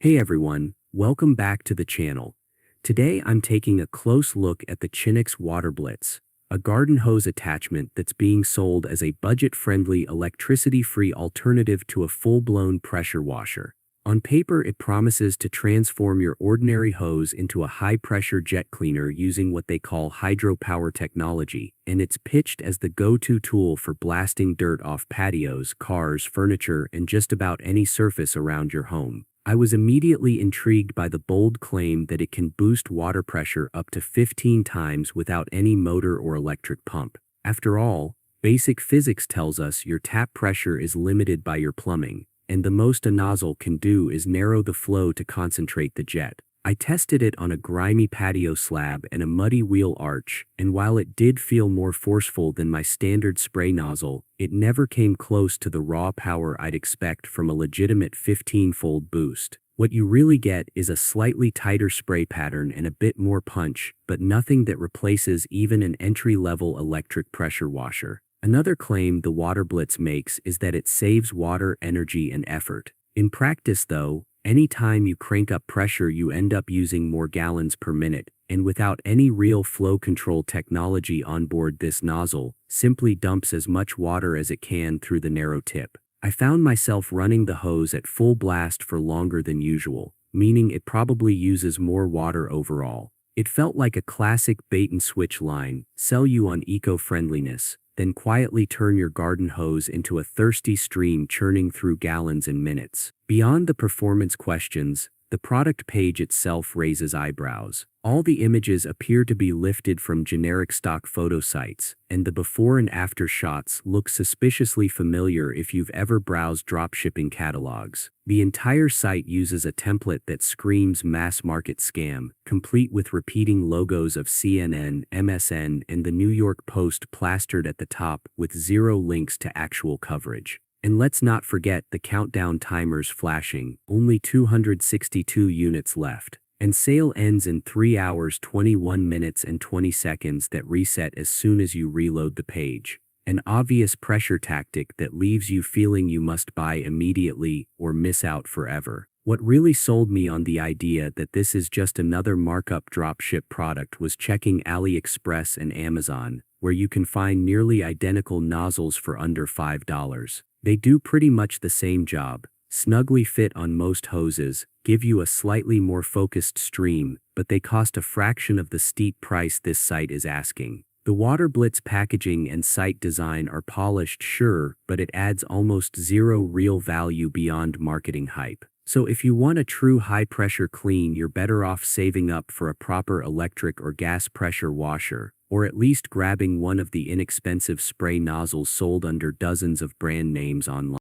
Hey everyone, welcome back to the channel. Today I'm taking a close look at the Qinux WaterBlitz, a garden hose attachment that's being sold as a budget-friendly electricity-free alternative to a full-blown pressure washer. On paper, it promises to transform your ordinary hose into a high-pressure jet cleaner using what they call hydropower technology, and it's pitched as the go-to tool for blasting dirt off patios, cars, furniture, and just about any surface around your home. I was immediately intrigued by the bold claim that it can boost water pressure up to 15 times without any motor or electric pump. After all, basic physics tells us your tap pressure is limited by your plumbing, and the most a nozzle can do is narrow the flow to concentrate the jet. I tested it on a grimy patio slab and a muddy wheel arch, and while it did feel more forceful than my standard spray nozzle, it never came close to the raw power I'd expect from a legitimate 15-fold boost. What you really get is a slightly tighter spray pattern and a bit more punch, but nothing that replaces even an entry-level electric pressure washer. Another claim the WaterBlitz makes is that it saves water, energy, and effort. In practice, though, anytime you crank up pressure, you end up using more gallons per minute, and without any real flow control technology on board, this nozzle simply dumps as much water as it can through the narrow tip. I found myself running the hose at full blast for longer than usual, meaning it probably uses more water overall. It felt like a classic bait-and-switch line: sell you on eco-friendliness, then quietly turn your garden hose into a thirsty stream churning through gallons in minutes. Beyond the performance questions, the product page itself raises eyebrows. All the images appear to be lifted from generic stock photo sites, and the before and after shots look suspiciously familiar if you've ever browsed dropshipping catalogs. The entire site uses a template that screams mass market scam, complete with repeating logos of CNN, MSN, and the New York Post plastered at the top with zero links to actual coverage. And let's not forget the countdown timers flashing, only 262 units left. And sale ends in 3 hours 21 minutes and 20 seconds that reset as soon as you reload the page. An obvious pressure tactic that leaves you feeling you must buy immediately or miss out forever. What really sold me on the idea that this is just another markup dropship product was checking AliExpress and Amazon, where you can find nearly identical nozzles for under $5. They do pretty much the same job, snugly fit on most hoses, give you a slightly more focused stream, but they cost a fraction of the steep price this site is asking. The WaterBlitz packaging and site design are polished, sure, but it adds almost zero real value beyond marketing hype. So if you want a true high-pressure clean, you're better off saving up for a proper electric or gas pressure washer, or at least grabbing one of the inexpensive spray nozzles sold under dozens of brand names online.